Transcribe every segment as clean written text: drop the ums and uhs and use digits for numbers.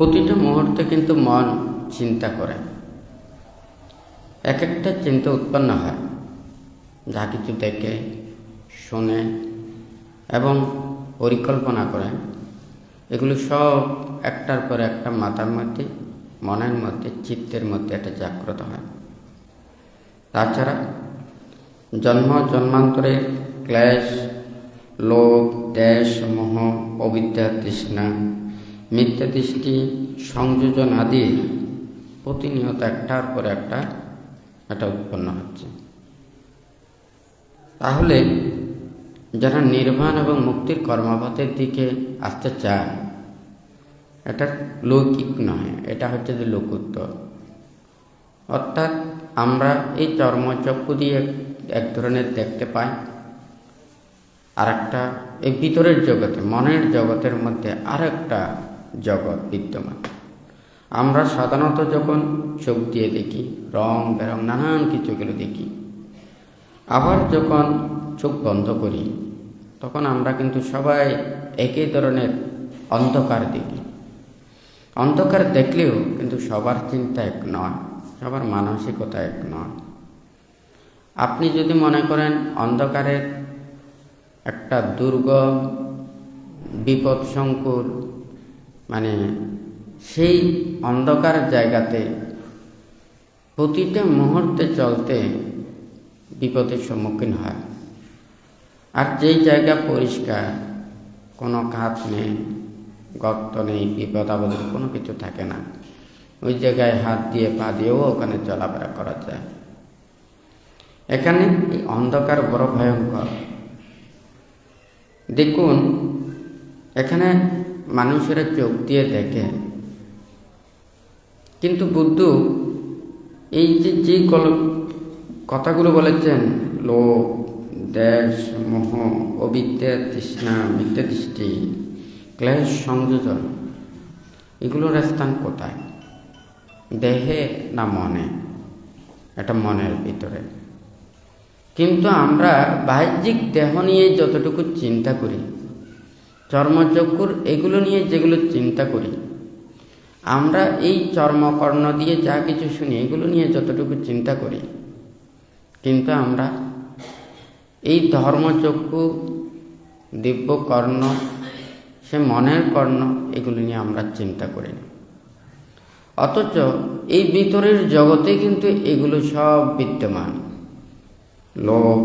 প্রতিটা মুহূর্তে কিন্তু মন চিন্তা করে, এক একটা চিন্তা উৎপন্ন হয়, যা কিছু দেখে শোনে এবং পরিকল্পনা করে, এগুলো সব একটার পর একটা মাথার মধ্যে, মনের মধ্যে, চিত্তের মধ্যে একটা জাগ্রত হয়। তাছাড়া জন্ম জন্মান্তরের ক্লেশ, লোভ, দেশ, মোহ, অবিদ্যা, তৃষ্ণা, মিথ্যা দৃষ্টি, সংযোজন আদি প্রতিনিয়ত একটার পর একটা এটা উৎপন্ন হচ্ছে। তাহলে যারা নির্বাণ এবং মুক্তির কর্মপথের দিকে আসতে চায়, এটা লৌকিক নয়, এটা হচ্ছে যে লোকোত্তর। অর্থাৎ আমরা এই চর্মচক্ষু দিয়ে এক ধরনের দেখতে পাই, আর একটা এই ভিতরের জগতে, মনের জগতের মধ্যে আর একটা জগৎ বিদ্যমান। আমরা সাধারণত যখন চোখ দিয়ে দেখি, রং বেরং নানান কিছুগুলো দেখি, আবার যখন চোখ বন্ধ করি তখন আমরা কিন্তু সবাই একই ধরনের অন্ধকার দেখি। অন্ধকার দেখলেও কিন্তু সবার চিন্তা এক নয়, সবার মানসিকতা এক নয়। আপনি যদি মনে করেন অন্ধকারের একটা দুর্গম বিপদসংকুল, মানে সেই অন্ধকার জায়গাতে প্রতিটা মুহূর্তে চলতে বিপদের সম্মুখীন হয়। আর যেই জায়গা পরিষ্কার, কোনো কাজ নেই, গর্ত নেই, বিপদ আপদের কোনো কিছু থাকে না, ওই জায়গায় হাত দিয়ে পা দিয়েও ওখানে চলাফেরা করা যায়। এখানে এই অন্ধকার বড় ভয়ঙ্কর। দেখুন, এখানে মানুষেরা চোখ দিয়ে দেখে, কিন্তু বুদ্ধ এই যে কথাগুলো বলেছেন, লোভ, দেশ, মোহ, অবিদ্যা, তৃষ্ণা, মিথ্যা দৃষ্টি, ক্লেশ, সংযোজন, এগুলোর স্থান কোথায়? দেহে না মনে? এটা মনের ভিতরে। কিন্তু আমরা বাহ্যিক দেহ নিয়ে যতটুকু চিন্তা করি, চর্মচক্ষুর এগুলো নিয়ে যেগুলো চিন্তা করি, আমরা এই চর্মকর্ণ দিয়ে যা কিছু শুনি, এগুলো নিয়ে যতটুকু চিন্তা করি, কিন্তু আমরা এই ধর্মচক্ষু, দিব্য কর্ণ, সে মনের কর্ণ, এগুলো নিয়ে আমরা চিন্তা করি না। অথচ এই ভিতরের জগতে কিন্তু এগুলো সব বিদ্যমান। লোভ,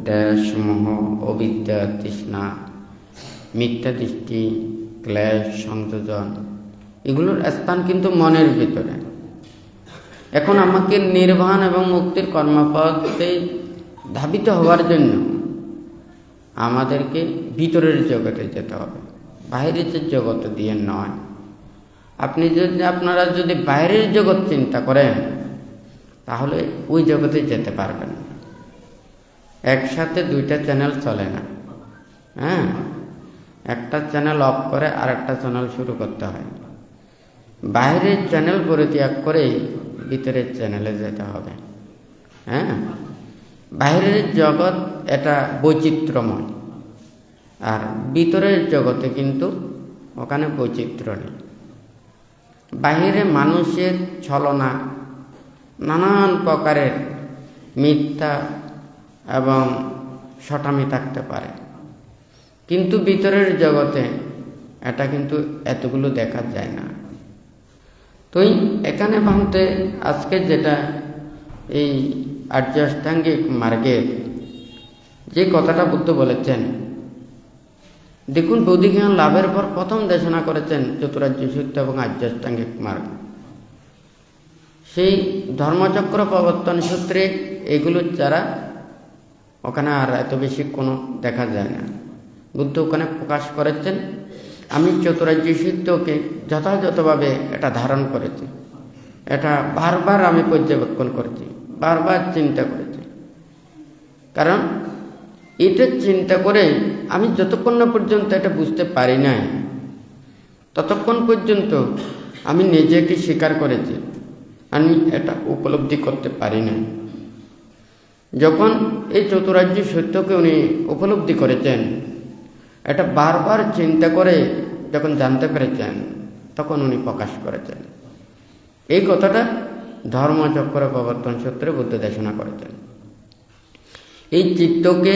দেশ, মোহ, অবিদ্যা, তৃষ্ণা, মিথ্যা দৃষ্টি, ক্লেশ, সংযোজন, এগুলোর স্থান কিন্তু মনের ভিতরে। এখন আমাকে নির্বাণ এবং মুক্তির কর্মপথে ধাবিত হওয়ার জন্য আমাদেরকে ভিতরের জগতে যেতে হবে, বাইরের যে জগৎ দিয়ে নয়। আপনারা যদি বাইরের জগৎ চিন্তা করেন, তাহলে ওই জগতে যেতে পারবেন না। একসাথে দুইটা চ্যানেল চলে না। হ্যাঁ, একটা চ্যানেল অফ করে আর একটা চ্যানেল শুরু করতে হয়। বাইরের চ্যানেল পরিত্যাগ করে ভিতরের চ্যানেলে যেতে হবে। হ্যাঁ, বাইরের জগৎ এটা বৈচিত্র্যময়, আর ভিতরের জগতে কিন্তু ওখানে বৈচিত্র্য নেই। বাইরে মানুষের ছলনা, নানান প্রকারের মিথ্যা এবং সটামি থাকতে পারে, কিন্তু ভিতরের জগতে এটা কিন্তু এতগুলো দেখা যায় না। তো এখানে ভাবতে আজকে যেটা এই আর্য অষ্টাঙ্গিক মার্গের যে কথাটা বুদ্ধ বলেছেন, দেখুন, বৌদ্ধিক জ্ঞান লাভের পর প্রথম দেশনা করেছেন চতুরার্য সূত্র এবং আর্য অষ্টাঙ্গিক মার্গ। সেই ধর্মচক্র প্রবর্তন সূত্রে এগুলো ছাড়া ওখানে আর এত বেশি কোনো দেখা যায় না। বুদ্ধ ওখানে প্রকাশ করেছেন, আমি চতুরার্য সূত্রকে যথাযথভাবে এটা ধারণ করেছি, এটা বারবার আমি পর্যবেক্ষণ করেছি, বারবার চিন্তা করেছি। কারণ এটা চিন্তা করে আমি যতক্ষণ না পর্যন্ত এটা বুঝতে পারি নাই, ততক্ষণ পর্যন্ত আমি নিজেকে স্বীকার করেছি, আমি এটা উপলব্ধি করতে পারি না। যখন এই চতুরার্য সত্যকে উনি উপলব্ধি করেছেন, এটা বারবার চিন্তা করে যখন জানতে পেরেছেন, তখন উনি প্রকাশ করেছেন। এই কথাটা ধর্মচক্র প্রবর্তন সূত্রে বুদ্ধ দেশনা করেছেন। এই চিত্তকে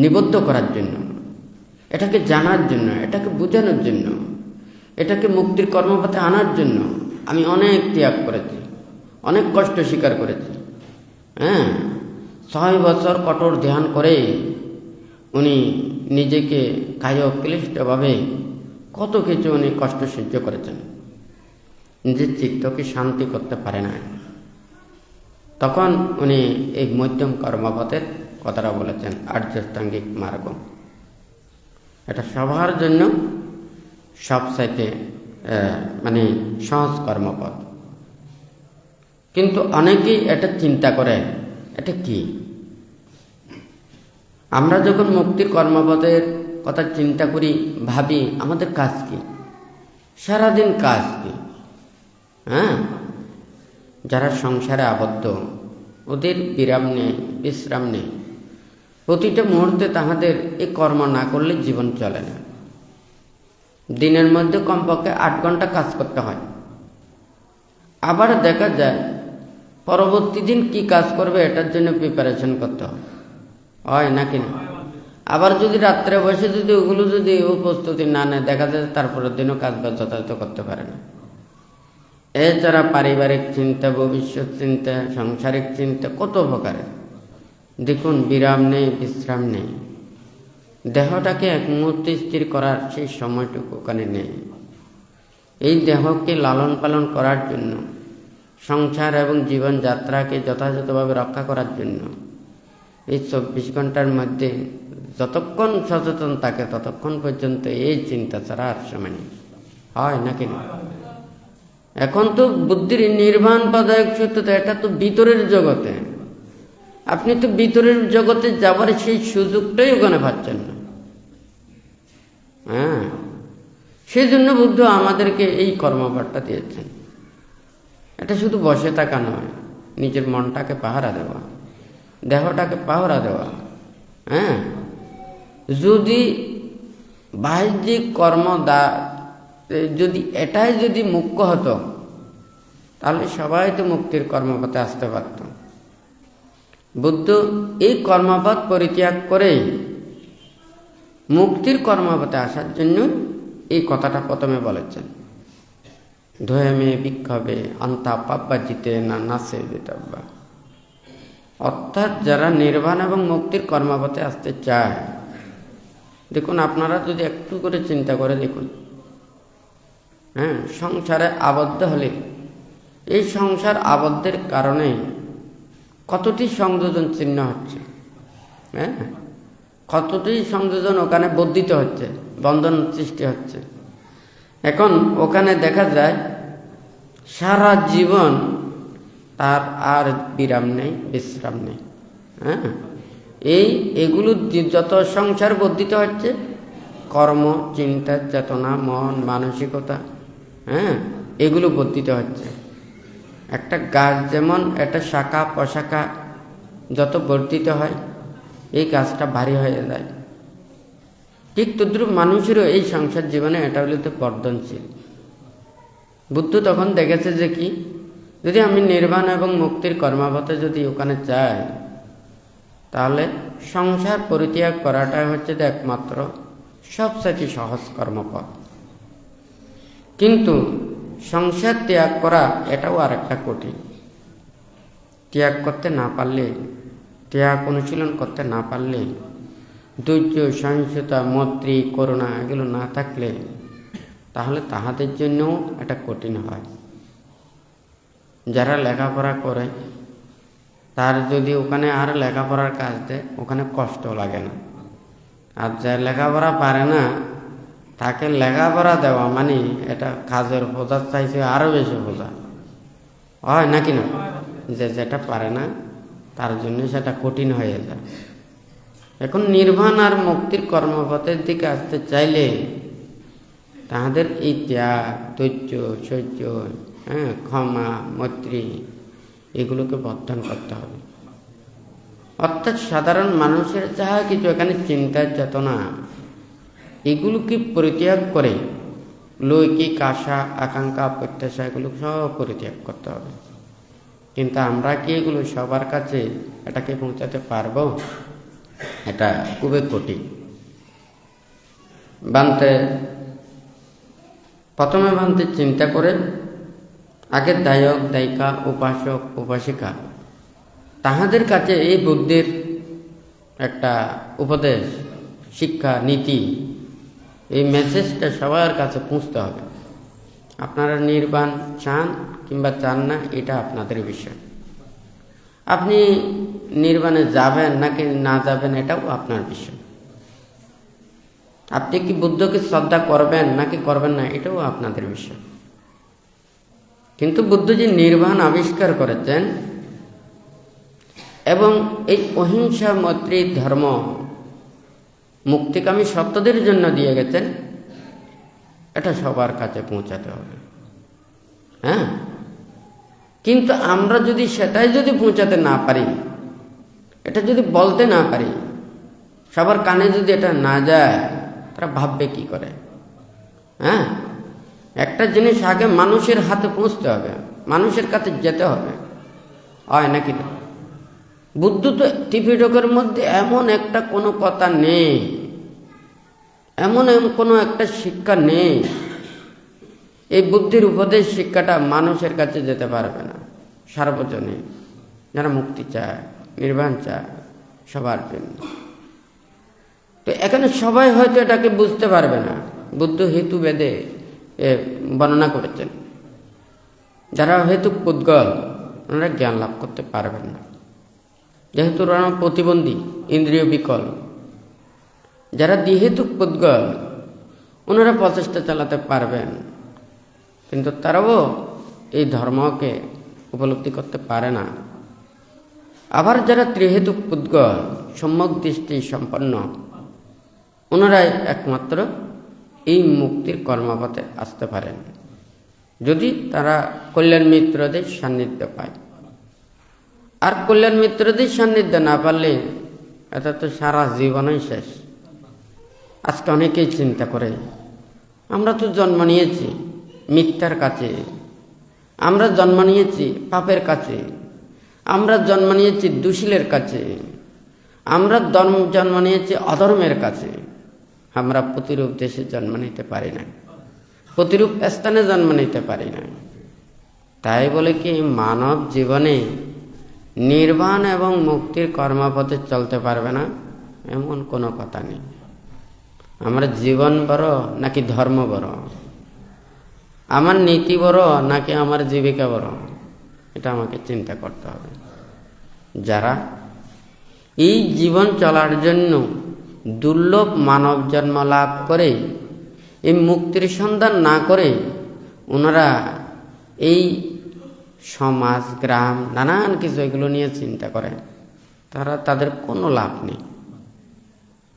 নিবদ্ধ করার জন্য, এটাকে জানার জন্য, এটাকে বোঝানোর জন্য, এটাকে মুক্তির কর্মপথে আনার জন্য আমি অনেক ত্যাগ করেছি, অনেক কষ্ট স্বীকার করেছি। 6 বছর কঠোর ধ্যান করে উনি নিজেকে ক্লিষ্টভাবে কত কিছু উনি কষ্ট সহ্য করেছেন, নিজের চিত্তকে শান্তি করতে পারে না। তখন উনি এই মধ্যম কর্মপথের কথাটা বলেছেন, আর্যষ্টাঙ্গিক মার্গ। এটা সবার জন্য সবচাইতে সহজ কর্মপথ। কিন্তু অনেকেই এটা চিন্তা করে এটা কি। আমরা যখন মুক্তির কর্মপথের কথা চিন্তা করি, ভাবি আমাদের কাজ কি, সারাদিন কাজ কি। যারা সংসারে আবদ্ধ, ওদের বিরাম নেই, বিশ্রাম নেই। প্রতিটা মুহূর্তে তাহাদের এই কর্ম না করলে জীবন চলে না। দিনের মধ্যে কমপক্ষে 8 ঘন্টা কাজ করতে হয়। আবার দেখা যায় পরবর্তী দিন কি কাজ করবে এটার জন্য প্রিপারেশন করতে হয় নাকি না। আবার যদি রাত্রে বসে যদি ওগুলো যদি প্রস্তুতি না নেয়, দেখা যায় তারপরের দিনও কাজ যথাযথ করতে পারে না। এছাড়া পারিবারিক চিন্তা, ভবিষ্যৎ চিন্তা, সাংসারিক চিন্তা কত প্রকারের। দেখুন, বিরাম নেই, বিশ্রাম নেই। দেহটাকে এক মুহূর্তে স্থির করার সেই সময়টুকু ওখানে নেই। এই দেহকে লালন পালন করার জন্য, সংসার এবং জীবনযাত্রাকে যথাযথভাবে রক্ষা করার জন্য এই 24 ঘন্টার মধ্যে যতক্ষণ সচেতন থাকে ততক্ষণ পর্যন্ত এই চিন্তা ছাড়া আর সময় নেই। হয় নাকি না? এখন তো বুদ্ধির নির্বাণ পদায়ক সত্যতা, এটা তো ভিতরের জগতে। আপনি তো ভিতরের জগতে যাবার সেই সুযোগটাই ওখানে পাচ্ছেন না। সেই জন্য বুদ্ধ আমাদেরকে এই কর্মপাঠটা দিয়েছেন। এটা শুধু বসে থাকা নয়, নিজের মনটাকে পাহারা দেওয়া, দেহটাকে পাহারা দেওয়া। যদি বাহ্যিক কর্ম যদি এটাই যদি মুখ্য হতো, তাহলে সবাই তো মুক্তির কর্মপথে আসতে পারত। বুদ্ধ এই কর্মপথ পরিত্যাগ করে মুক্তির কর্মপথে আসার জন্য এই কথাটা প্রথমে বলেছেন, ধোয়েমে বিক্ষোভে আন্তা পাব্বা জিতে না নাসে বেতাব্বা। অর্থাৎ যারা নির্বাণ এবং মুক্তির কর্মপথে আসতে চায়, দেখুন আপনারা যদি একটু করে চিন্তা করে দেখুন, সংসারে আবদ্ধ হলে এই সংসার আবদ্ধের কারণে কতটি সংযোজন চিহ্ন হচ্ছে, কতটি সংযোজন ওখানে বর্ধিত হচ্ছে, বন্ধন সৃষ্টি হচ্ছে। এখন ওখানে দেখা যায় সারা জীবন তার আর বিরাম নেই, বিশ্রাম নেই। এগুলো যত সংসার বর্ধিত হচ্ছে, কর্ম, চিন্তা, চেতনা, মন, মানসিকতা, এগুলো বর্ধিত হচ্ছে। একটা গাছ যেমন একটা শাখা প্রশাখা যত বর্ধিত হয়, এই গাছটা ভারী হয়ে যায়। ঠিক তদ্রুপ মানুষেরও এই সংসার জীবনে এটা হলে তো বর্ধনশীল। বুদ্ধ তখন দেখেছে যে কি, যদি আমি নির্বাণ এবং মুক্তির কর্মপথে যদি ওখানে যাই, তাহলে সংসার পরিত্যাগ করাটাই হচ্ছে একমাত্র সবচেয়ে সহজ কর্মপথ। কিন্তু সংসার ত্যাগ করা এটাও আর একটা কঠিন। ত্যাগ করতে না পারলে, ত্যাগ অনুশীলন করতে না পারলে, ধৈর্য, সহিষ্ণুতা, মৈত্রী, করুণা এগুলো না থাকলে, তাহলে তাহাদের জন্যও এটা কঠিন হয়। যারা লেখাপড়া করে, তার যদি ওখানে আর লেখাপড়ার কাজ দেয়, ওখানে কষ্ট লাগে না। আর যা লেখাপড়া পারে না, তাকে লেখাপড়া দেওয়া মানে এটা কাজের বোঝার চাইছে আরও বেশি বোঝা হয় নাকি না। যেটা পারে না তার জন্য সেটা কঠিন হয়ে যায়। এখন নির্বাণ আর মুক্তির কর্মপথের দিকে আসতে চাইলে তাহাদের এই ত্যাগ, ধৈর্য, সহ্য, ক্ষমা, মৈত্রী এগুলোকে বর্ধন করতে হবে। অর্থাৎ সাধারণ মানুষের যাহা কিছু এখানে চিন্তা, চেতনা এগুলোকে পরিত্যাগ করে লৌকিক আশা আকাঙ্ক্ষা প্রত্যাশা এগুলো সব পরিত্যাগ করতে হবে। কিন্তু আমরা কি এগুলো সবার কাছে এটাকে পৌঁছাতে পারবো? এটা খুবই কঠিন। প্রথমে বানতে চিন্তা করে আগে দায়ক দায়িকা উপাসক উপাসিকা তাহাদের কাছে এই বুদ্ধির একটা উপদেশ শিক্ষা নীতি এই মেসেজটা সবার কাছে পৌঁছতে হবে। আপনারা নির্বাণ চান কিংবা চান না এটা আপনাদের বিষয়। আপনি নির্বাণে যাবেন নাকি না যাবেন এটাও আপনার বিষয়। আপনি কি বুদ্ধকে শ্রদ্ধা করবেন নাকি করবেন না এটাও আপনাদের বিষয়। কিন্তু বুদ্ধ যে নির্বাণ আবিষ্কার করেছেন এবং এই অহিংসা মৈত্রী ধর্ম মুক্তিকামী সত্যদের জন্য দিয়ে গেছেন, এটা সবার কাছে পৌঁছাতে হবে। হ্যাঁ, কিন্তু আমরা যদি সেটাই যদি পৌঁছাতে না পারি, এটা যদি বলতে না পারি, সবার কানে যদি এটা না যায়, তারা ভাববে কি করে? হ্যাঁ, একটা জিনিস আগে মানুষের হাতে পৌঁছতে হবে, মানুষের কাছে যেতে হবে, হয় নাকি না? বুদ্ধ তো ত্রিপিটকের মধ্যে এমন একটা কোনো কথা নেই, এমন কোনো একটা শিক্ষা নেই, এই বুদ্ধির উপদেশ শিক্ষাটা মানুষের কাছে যেতে পারবে না। সার্বজনীন যারা মুক্তি চায়, নির্বাণ চায়, সবার জন্য। তো এখানে সবাই হয়তো এটাকে বুঝতে পারবে না। বুদ্ধ হেতু বেদে বর্ণনা করেছেন, যারা হেতু পুদ্গল ওনারা জ্ঞান লাভ করতে পারবেন না, যেহেতু ওরা প্রতিবন্ধী ইন্দ্রিয় বিকল। যারা দ্বিহেতুক পুদ্গল ওনারা প্রচেষ্টা চালাতে পারবেন, কিন্তু তারাও এই ধর্মকে উপলব্ধি করতে পারে না। আবার যারা ত্রিহেতুক পুদ্গল সম্যক দৃষ্টি সম্পন্ন ওনারাই একমাত্র এই মুক্তির কর্মপথে আসতে পারেন, যদি তারা কল্যাণ মিত্রদের সান্নিধ্য পায়। আর কল্যাণ মিত্রদের সান্নিধ্য না পারলে এটা তো সারা জীবনই শেষ। আজকে অনেকেই চিন্তা করে, আমরা তো জন্ম নিয়েছি মিথ্যার কাছে, আমরা জন্ম নিয়েছি পাপের কাছে, আমরা জন্ম নিয়েছি দুশীলের কাছে, আমরা জন্ম নিয়েছি অধর্মের কাছে। আমরা প্রতিরূপ দেশে জন্ম নিতে পারি না, প্রতিরূপ স্থানে জন্ম নিতে পারি না। তাই বলে কি মানব জীবনে নির্বাণ এবং মুক্তির কর্মপথে চলতে পারবে না এমন কোনো কথা নেই। আমার জীবন বড় নাকি ধর্ম বড়, আমার নীতি বড় নাকি আমার জীবিকা বড়, এটা আমাকে চিন্তা করতে হবে। যারা এই জীবন চলার জন্য দুর্লভ মানব জন্ম লাভ করে এই মুক্তির সন্ধান না করে ওনারা এই সমাজ গ্রাম নানান কিছু এগুলো নিয়ে চিন্তা করে, তাদের কোনো লাভ নেই।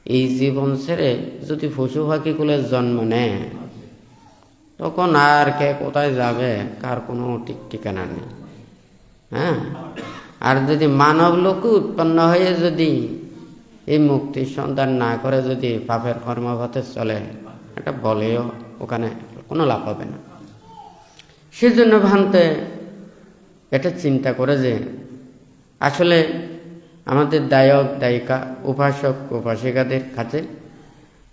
এই জীবন ছেড়ে যদি পশু পাখিগুলোর জন্ম নেয় তখন আর কে কোথায় যাবে কার কোনো ঠিক ঠিকানা নেই। হ্যাঁ, আর যদি মানব লোক উৎপন্ন হয়ে যদি এই মুক্তির সন্ধান না করে যদি পাপের কর্মপথে চলে, এটা বলেও ওখানে কোনো লাভ হবে না। সেজন্য ভান্তে এটা চিন্তা করে যে আসলে আমাদের দায়ক দায়িকা উপাসক উপাসিকাদের কাছে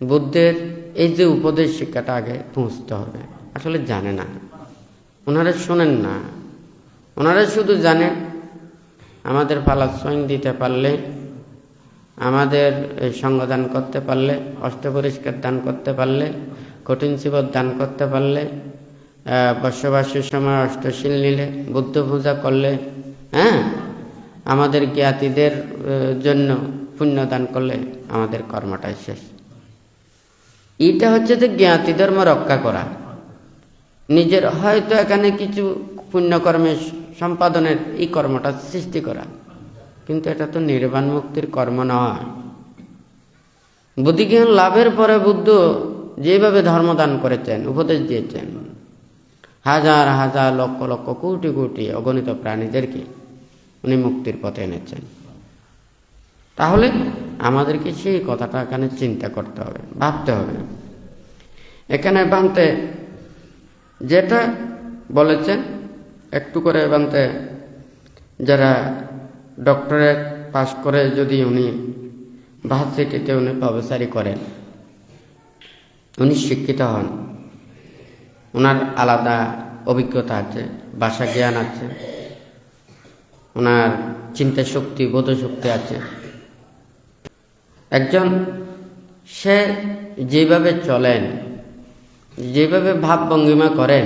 বুদ্ধের এই যে উপদেশ শিক্ষাটা আগে পৌঁছতে হবে। আসলে জানে না, ওনারা শোনেন না, ওনারা শুধু জানেন আমাদের পালা সইন দিতে পারলে, আমাদের সঙ্গদান করতে পারলে, অষ্টপরিষ্কার দান করতে পারলে, কঠিন শিবর দান করতে পারলে, বর্ষবাসের সময় অষ্টশীল নিলে, বুদ্ধ পূজা করলে, হ্যাঁ, আমাদের জ্ঞাতিদের জন্য পুণ্যদান করলে আমাদের কর্মটাই শেষ। এটা হচ্ছে যে জ্ঞাতি ধর্ম রক্ষা করা, নিজের হয়তো এখানে কিছু পুণ্যকর্মের সম্পাদনের এই কর্মটা সৃষ্টি করা, কিন্তু এটা তো নির্বাণ মুক্তির কর্ম নয়। বুদ্ধিজ্ঞান লাভের পরে বুদ্ধ যেভাবে ধর্মদান করেছেন, উপদেশ দিয়েছেন, হাজার হাজার লক্ষ লক্ষ কোটি কোটি অগণিত প্রাণীদেরকে উনি মুক্তির পথে এনেছেন। তাহলে আমাদেরকে সেই কথাটা এখানে চিন্তা করতে হবে, ভাবতে হবে। এখানে ভাবতে যেটা বলেছেন একটু করে বানতে যারা ডক্টরেট পাস করে যদি উনি ভার্সিটিতে উনি প্রফেসরি করেন, উনি শিক্ষিত হন, ওনার আলাদা অভিজ্ঞতা আছে, ভাষা জ্ঞান আছে, ওনার চিন্তা শক্তি বোধ শক্তি আছে। একজন সে যেভাবে চলেন, যেভাবে ভাব ভঙ্গিমা করেন,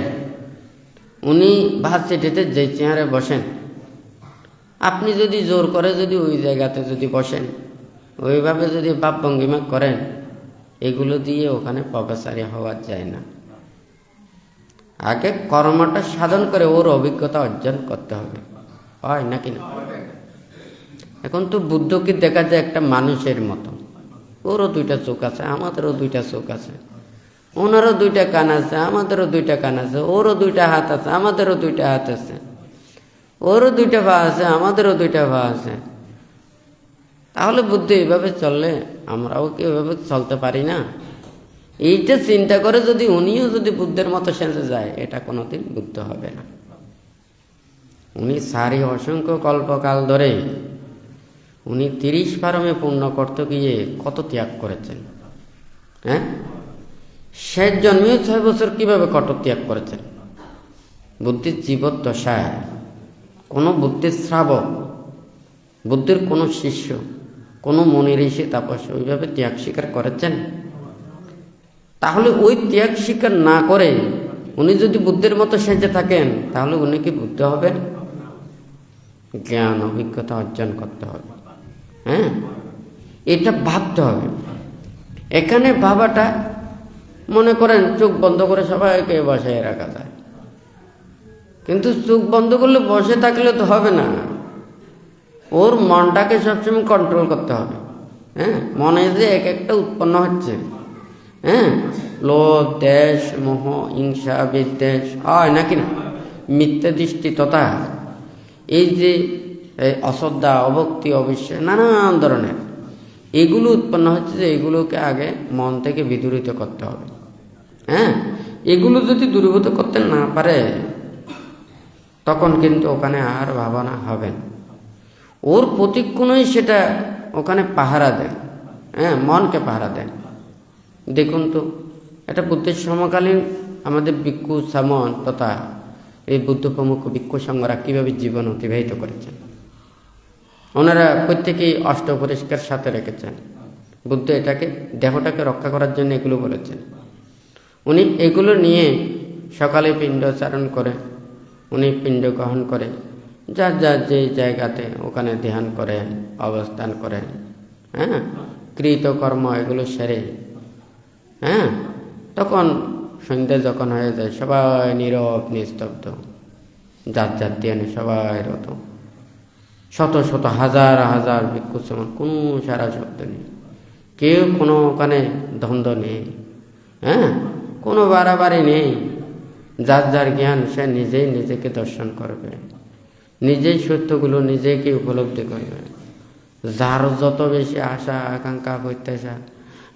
উনি ভার্সিটিতে যে চেয়ারে বসেন, আপনি যদি জোর করে যদি ওই জায়গাতে যদি বসেন, ওইভাবে যদি ভাব ভঙ্গিমা করেন, এগুলো দিয়ে ওখানে প্রফেসরি হওয়া যায় না। আগে কর্মটা সাধন করে ওর অভিজ্ঞতা অর্জন করতে হবে, হয় নাকি না? এখন তো বুদ্ধকে দেখা যায় একটা মানুষের মতো, ওরও দুইটা চোখ আছে, আমাদেরও দুইটা চোখ আছে, ওনারও দুইটা কান আছে, আমাদেরও দুইটা কান আছে, ওরও দুইটা হাত আছে, আমাদেরও দুইটা হাত আছে, ওরও দুইটা পা আছে, আমাদেরও দুইটা পা আছে। তাহলে বুদ্ধ এইভাবে চললে আমরাও কি এভাবে চলতে পারি না? এইটা চিন্তা করে যদি উনিও যদি বুদ্ধের মতো সেজে যায়, এটা কোনোদিন বুদ্ধ হবে না। উনি সারি অসংখ্য কল্পকাল ধরে উনি 30 পারমে পূর্ণ করতে গিয়ে কত ত্যাগ করেছেন। হ্যাঁ, শেষ জন্মেও 6 বছর কিভাবে কত ত্যাগ করেছেন। বুদ্ধির জীবদ্দশায় কোনো বুদ্ধির শ্রাবক, বুদ্ধির কোনো শিষ্য, কোনো মনি ঋষি তাপস ওইভাবে ত্যাগ স্বীকার করেছেন? তাহলে ওই ত্যাগ স্বীকার না করে উনি যদি বুদ্ধের মতো সেজে থাকেন, তাহলে উনি কি বুদ্ধ হবেন? জ্ঞান অভিজ্ঞতা অর্জন করতে হবে। হ্যাঁ, এটা ভাবতে হবে। এখানে ভাবাটা মনে করেন চোখ বন্ধ করে সবাইকে বসায় রাখা যায়, কিন্তু চোখ বন্ধ করলে বসে থাকলে তো হবে না, ওর মনটাকে সবসময় কন্ট্রোল করতে হবে। হ্যাঁ, মনে যে এক একটা উৎপন্ন হচ্ছে, হ্যাঁ, লোভ, দেশ, মোহ, হিংসা, বিদ্বেষ, হয় নাকি না, মিথ্যা দৃষ্টি তথা এই যে অশ্রদ্ধা, অভক্তি, অবিশ্বাস, নানান ধরনের এগুলো উৎপন্ন হচ্ছে, যে এগুলোকে আগে মন থেকে বিদূরিত করতে হবে। হ্যাঁ, এগুলো যদি দূরীভূত করতে না পারে, তখন কিন্তু ওখানে আর ভাবনা হবে না। ওর প্রতিক্ষণই সেটা ওখানে পাহারা দেন। হ্যাঁ, মনকে পাহারা দেন। দেখুন তো, এটা বুদ্ধের সমকালীন আমাদের ভিক্ষু সামন তথা এই বুদ্ধ প্রমুখ ভিক্ষু সংঘরা কীভাবে জীবন অতিবাহিত করেছেন। ওনারা প্রত্যেকেই অষ্ট পরিষ্কার সাথে রেখেছেন। বুদ্ধ এটাকে দেহটাকে রক্ষা করার জন্য এগুলো বলেছেন। উনি এগুলো নিয়ে সকালে পিণ্ডচারণ করে, উনি পিণ্ড গ্রহণ করে, যার যার যে জায়গাতে ওখানে ধ্যান করেন, অবস্থান করেন। হ্যাঁ, কৃতকর্ম এগুলো সেরে, হ্যাঁ, তখন সন্ধ্যা যখন হয়ে যায়, সবাই নীরব নিস্তব্ধ, যার যার ধ্যানে সবাই রত। শত শত হাজার হাজার ভিক্ষু সমান, কোনো সারা শব্দ নেই, কেউ কোনো ওখানে দ্বন্দ্ব নেই। হ্যাঁ, কোনো বাড়াবাড়ি নেই। যার যার জ্ঞান সে নিজেই নিজেকে দর্শন করবে, নিজেই সত্যগুলো নিজেকে উপলব্ধি করবে। যার যত বেশি আশা, আকাঙ্ক্ষা, প্রত্যাশা,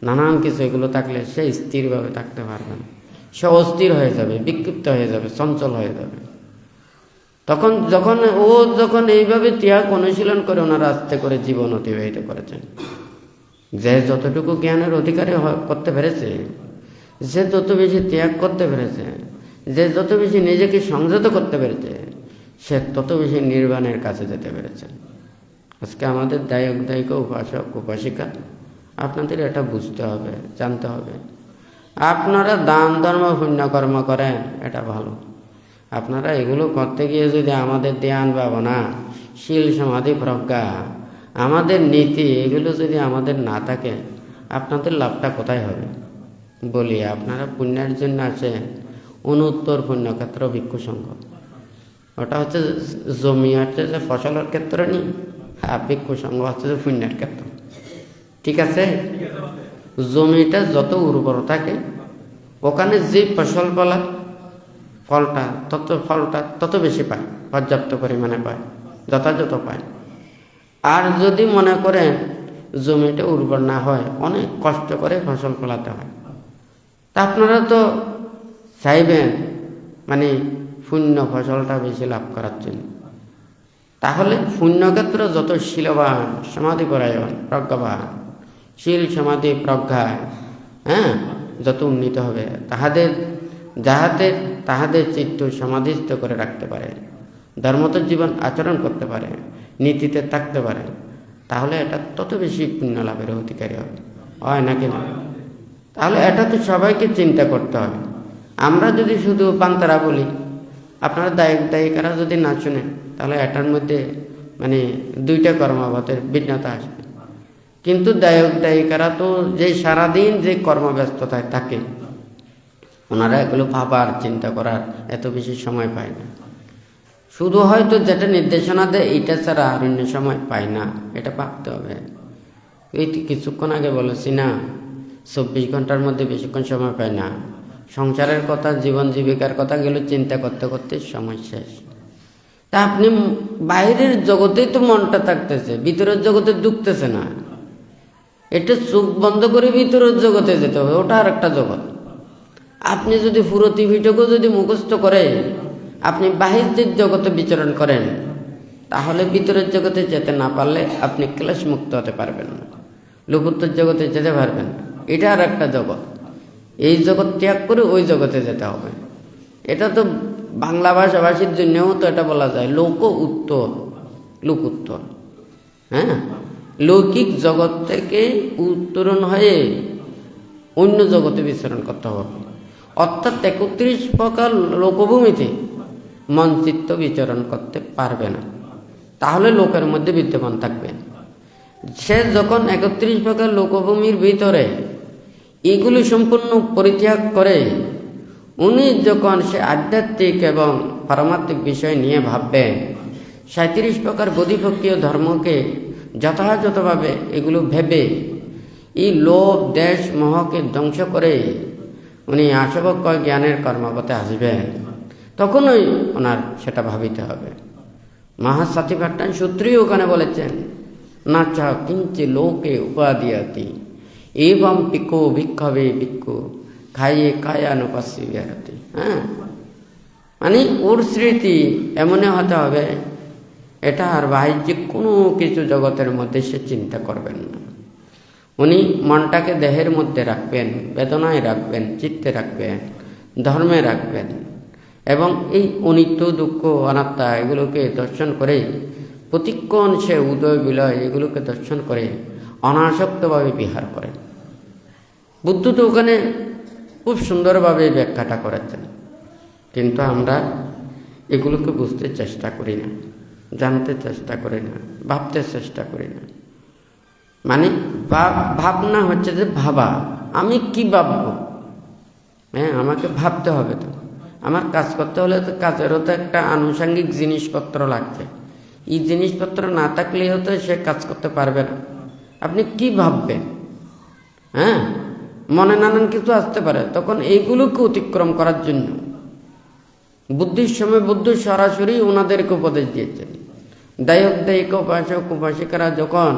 নানান কিছু এগুলো থাকলে সে স্থিরভাবে থাকতে পারবে না, সে অস্থির হয়ে যাবে, বিক্ষিপ্ত হয়ে যাবে, চঞ্চল হয়ে যাবে। তখন যখন এইভাবে ত্যাগ অনুশীলন করে ওনারা আস্তে করে জীবন অতিবাহিত করেছেন। যে যতটুকু জ্ঞানের অধিকারী করতে পেরেছে, যে যত বেশি ত্যাগ করতে পেরেছে, যে যত বেশি নিজেকে সংযত করতে পেরেছে, সে তত বেশি নির্বাণের কাছে যেতে পেরেছে। আজকে আমাদের দায়িকা উপাসক উপাসিকা, আপনাদের এটা বুঝতে হবে, জানতে হবে। আপনারা দান ধর্ম পুণ্যকর্ম করেন, এটা ভালো। আপনারা এগুলো করতে গিয়ে যদি আমাদের ধ্যান ভাবনা, শীল সমাধি প্রজ্ঞা, আমাদের নীতি এগুলো যদি আমাদের না থাকে, আপনাদের লাভটা কোথায় হবে? বলি, আপনারা পুণ্যের জন্য আছে অনুত্তর পুণ্যক্ষেত্র ভিক্ষু সংঘ। ওটা হচ্ছে জমি, হচ্ছে যে ফসলের ক্ষেত্রে নেই, আর ভিক্ষু সংঘ হচ্ছে যে পুণ্যের ক্ষেত্র। ঠিক আছে, জমিটা যত উর্বর থাকে, ওখানে যে ফলটা তত বেশি পায়, পর্যাপ্ত পরিমাণে পায়, যথাযথ পায়। আর যদি মনে করেন জমিটা উর্বর না হয়, অনেক কষ্ট করে ফসল ফলাতে হয়। তা আপনারা তো চাইবেন মানে পুণ্য ফসলটা বেশি লাভ করার জন্য। তাহলে পুণ্যক্ষেত্র যত শীলবান, সমাধিপরায়ণ, প্রজ্ঞাবান, শীল সমাধি প্রজ্ঞায় যত উন্নীত হবে, তাহাদের চিত্ত সমাধিস্থ করে রাখতে পারে, ধর্মত জীবন আচরণ করতে পারে, নীতিতে থাকতে পারে, তাহলে এটা তত বেশি পুণ্য লাভের অধিকারী হবে, হয় নাকি না? তাহলে এটা তো সবাইকে চিন্তা করতে হবে। আমরা যদি শুধু পান্তারা বলি, আপনারা দায়িকারা যদি না শুনেন, তাহলে এটার মধ্যে মানে দুইটা কর্মপথের ভিন্নতা আসবে। কিন্তু দায়িকারা তো যে সারাদিন যে কর্মব্যস্ততায় থাকে, ওনারা এগুলো ভাবার চিন্তা করার এত বেশি সময় পায় না। শুধু হয়তো যেটা নির্দেশনা দেয় এইটা ছাড়া আর অন্য সময় পায় না, এটা ভাবতে হবে। এই কিছুক্ষণ আগে বলেছি না, 24 ঘন্টার মধ্যে বেশিক্ষণ সময় পায় না। সংসারের কথা, জীবন জীবিকার কথা গেলে চিন্তা করতে করতে সময় শেষ। তা আপনি বাইরের জগতেই তো মনটা থাকতেছে, ভিতরের জগতে ঢুকতেছে না। এটা চোখ বন্ধ করে ভিতরের জগতে যেতে হবে, ওটা আর একটা জগৎ। আপনি যদি পুরো টিভিটাকেও যদি মুখস্থ করে আপনি বাহিরের জগতে বিচরণ করেন, তাহলে ভিতরের জগতে যেতে না পারলে আপনি ক্লেশ মুক্ত হতে পারবেন না, লোকোত্তর জগতে যেতে পারবেন না। এটা আর একটা জগৎ। এই জগৎ ত্যাগ করে ওই জগতে যেতে হবে। এটা তো বাংলা ভাষাভাষীর জন্যও তো এটা বলা যায় লোক উত্তর। লৌকিক জগৎ থেকে উত্তরণ হয়ে অন্য জগতে বিচরণ করতে হবে। অর্থাৎ 31 প্রকার লোকভূমিতে মন চিত্ত বিচরণ করতে পারবে না, তাহলে লোকের মধ্যে বিদ্যমান থাকবে। সে যখন 31 প্রকার লোকভূমির ভিতরে এগুলি সম্পূর্ণ পরিত্যাগ করে উনি যখন সে আধ্যাত্মিক এবং পারমাত্মিক বিষয় নিয়ে ভাববেন, 37 প্রকার বোধিভক্তীয় ধর্মকে যথাযথভাবে এগুলো ভেবে এই লোভ দেশ মোহকে ধ্বংস করে উনি আসবক্ষয় জ্ঞানের কর্মপথে আসবেন, তখনই ওনার সেটা ভাবিতে হবে। মহাসাতিপাট্টান সূত্রই ওখানে বলেছেন, না চা কিঞ্চে লোকে উপাদিয়াতি এবং পিকো ভিক্ষাবে ভিক্ষু খাইয়ে কায়ানুপাসী বিহারতি। মানে ওর স্মৃতি এমনই হতে হবে, এটা আর বাহ্যিক কোনো কিছু জগতের মধ্যে সে চিন্তা করবেন না। উনি মনটাকে দেহের মধ্যে রাখবেন, বেদনায় রাখবেন, চিত্তে রাখবেন, ধর্মে রাখবেন, এবং এই অনিত্য দুঃখ অনাত্মা এগুলোকে দর্শন করে প্রতিক্ষণ সে উদয় বিলয় এগুলোকে দর্শন করে অনাসক্তভাবে বিহার করেন। বুদ্ধ তো ওখানে খুব সুন্দরভাবে ব্যাখ্যাটা করেছেন, কিন্তু আমরা এগুলোকে বুঝতে চেষ্টা করি না, জানতে চেষ্টা করি না, ভাবতে চেষ্টা করি না। মানে ভাবনা হচ্ছে যে ভাবা, আমি কি ভাববো? আমাকে ভাবতে হবে। তো আমার কাজ করতে হলে তো কাজেরও তো একটা আনুষঙ্গিক জিনিসপত্র লাগবে। এই জিনিসপত্র না থাকলেও তো সে কাজ করতে পারবে না। আপনি কি ভাববেন? মনে নানান কিছু আসতে পারে, তখন এইগুলোকে অতিক্রম করার জন্য বুদ্ধির সময় বুদ্ধ সরাসরি ওনাদেরকে উপদেশ দিয়েছেন। দায়িক উপাসক উপাসিকারা যখন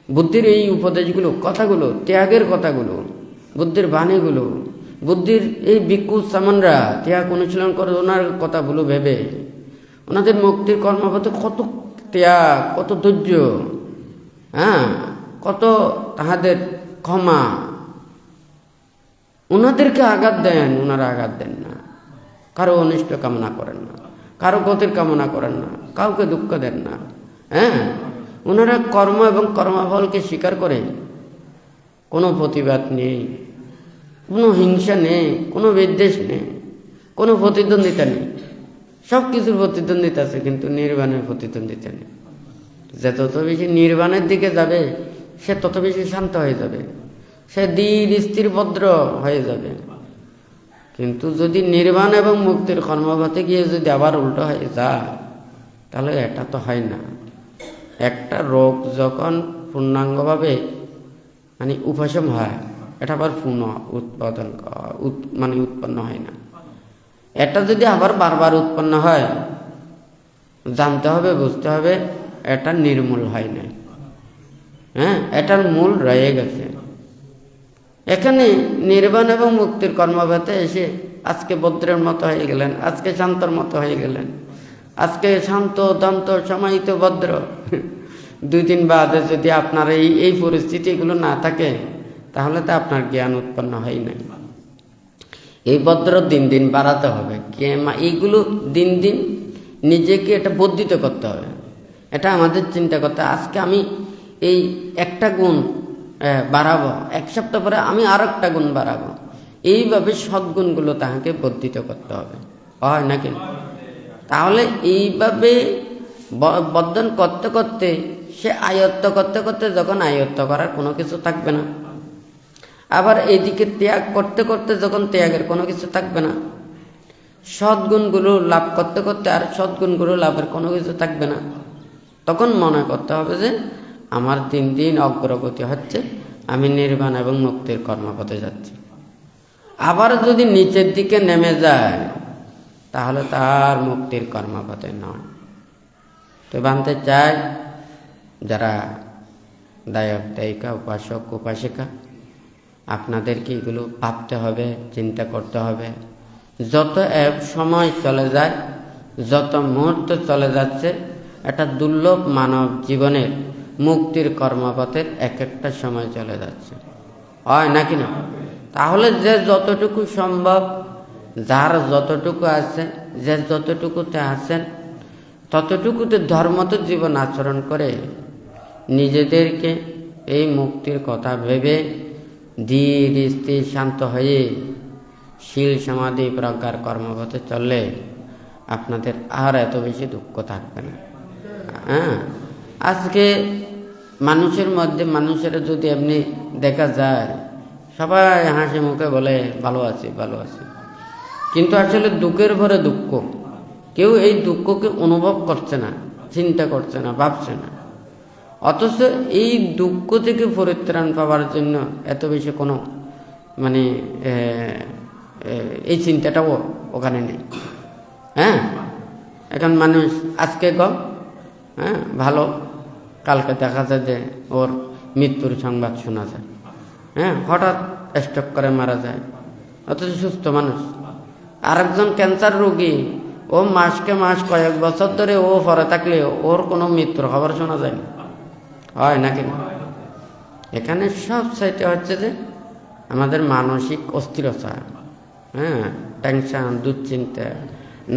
বুদ্ধির এই উপদেশগুলো, কথাগুলো, ত্যাগের কথাগুলো, বুদ্ধির বাণীগুলো, বুদ্ধির এই ভিক্ষু সামানরা ত্যাগ অনুশীলন করে ওনার কথাগুলো ভেবে ওনাদের মুক্তির কর্মপথে কত ত্যাগ, কত ধৈর্য, কত তাহাদের ক্ষমা, ওনাদেরকে আঘাত দেন, ওনারা আঘাত দেন না, কারো অনিষ্ট কামনা করেন না, কারো গতির কামনা করেন না, কাউকে দুঃখ দেন না। ওনারা কর্ম এবং কর্মফলকে স্বীকার করে কোনো প্রতিবাদ নেই, কোনো হিংসা নেই, কোনো বিদ্বেষ নেই, কোনো প্রতিদ্বন্দ্বিতা নেই। সব কিছুর প্রতিদ্বন্দ্বিতা আছে, কিন্তু নির্বাণের প্রতিদ্বন্দ্বিতা নেই। যে তত বেশি নির্বাণের দিকে যাবে সে তত বেশি শান্ত হয়ে যাবে, সে ধীর স্থির ভদ্র হয়ে যাবে। কিন্তু যদি নির্বাণ এবং মুক্তির কর্মপথে গিয়ে যদি আবার উল্টো হয়ে যায়, তাহলে এটা তো হয় না। একটা রোগ যখন পূর্ণাঙ্গভাবে মানে উপশম হয়, এটা আবার পুনঃ উৎপন্ন হয় না। এটা যদি আবার বারবার উৎপন্ন হয়, জানতে হবে, বুঝতে হবে এটা নির্মূল হয় না, এটার মূল রয়ে গেছে। এখানে নির্বাণ এবং মুক্তির কর্মপথে এসে আজকে বদ্রের মতো হয়ে গেলেন, আজকে শান্তর মতো হয়ে গেলেন, আজকে শান্ত দন্ত সমাহিত ভদ্র। 2 দিন বাদে যদি আপনার এই পরিস্থিতিগুলো না থাকে, তাহলে তো আপনার জ্ঞান উৎপন্ন হয় নাই। এই ভদ্র দিন দিন বাড়াতে হবে। এইগুলো দিন দিন নিজেকে এটা বর্ধিত করতে হবে। এটা আমাদের চিন্তা করতে, আজকে আমি এই একটা গুণ বাড়াবো, 1 সপ্তাহ পরে আমি আর একটা গুণ বাড়াবো। এইভাবে সদ্গুণগুলো তাহাকে বর্ধিত করতে হবে, হয় নাকি? তাহলে এইভাবে বর্ধন করতে করতে সে আয়ত্ত করতে করতে যখন আয়ত্ত করার কোনো কিছু থাকবে না, আবার এইদিকে ত্যাগ করতে করতে যখন ত্যাগের কোনো কিছু থাকবে না, সদ্গুণগুলো লাভ করতে করতে আর সদ্গুণগুলো লাভের কোনো কিছু থাকবে না, তখন মনে করতে হবে যে আমার দিন দিন অগ্রগতি হচ্ছে, আমি নির্বাণ এবং মুক্তির কর্মপথে যাচ্ছি। আবার যদি নিচের দিকে নেমে যায়, তাহলে তার মুক্তির কর্মপথে নয়। তো বানতে চাই যারা দায়ক দায়িকা, উপাসক উপাসিকা, আপনাদেরকে এগুলো ভাবতে হবে, চিন্তা করতে হবে। যত সময় চলে যায়, যত মুহূর্ত চলে যাচ্ছে, একটা দুর্লভ মানব জীবনের মুক্তির কর্মপথের এক একটা সময় চলে যাচ্ছে, হয় নাকি না? তাহলে যে যতটুকু সম্ভব, যার যতটুকু আছে, যে যতটুকুতে আছেন, ততটুকুতে ধর্মত জীবন আচরণ করে নিজেদেরকে এই মুক্তির কথা ভেবে ধীর স্থির শান্ত হয়ে শীল সমাধি প্রজ্ঞার কর্মপথে চললে আপনাদের আর এত বেশি দুঃখ থাকবে না। আজকে মানুষের মধ্যে মানুষের যদি এমনি দেখা যায়, সবাই হাসি মুখে বলে ভালো আছি ভালো আছি, কিন্তু আসলে দুঃখের ভরে দুঃখ। কেউ এই দুঃখকে অনুভব করছে না, চিন্তা করছে না, ভাবছে না। অথচ এই দুঃখ থেকে পরিত্রাণ পাওয়ার জন্য এত বেশি কোনো এই চিন্তাটাও ওখানে নেই। এখন মানুষ আজকে ভালো, কালকে দেখা যায় যে ওর মৃত্যুর সংবাদ শোনা যায়, হঠাৎ স্ট্রোক করে মারা যায়, অথচ সুস্থ মানুষ। আরেকজন ক্যান্সার রোগী, ও মাসকে মাস কয়েক বছর ধরে ও পরে থাকলে ওর কোনো মৃত্যুর খবর শোনা যায় না, হয় নাকি না? এখানে সব সাইটে হচ্ছে যে আমাদের মানসিক অস্থিরতা, টেনশন, দুশ্চিন্তা,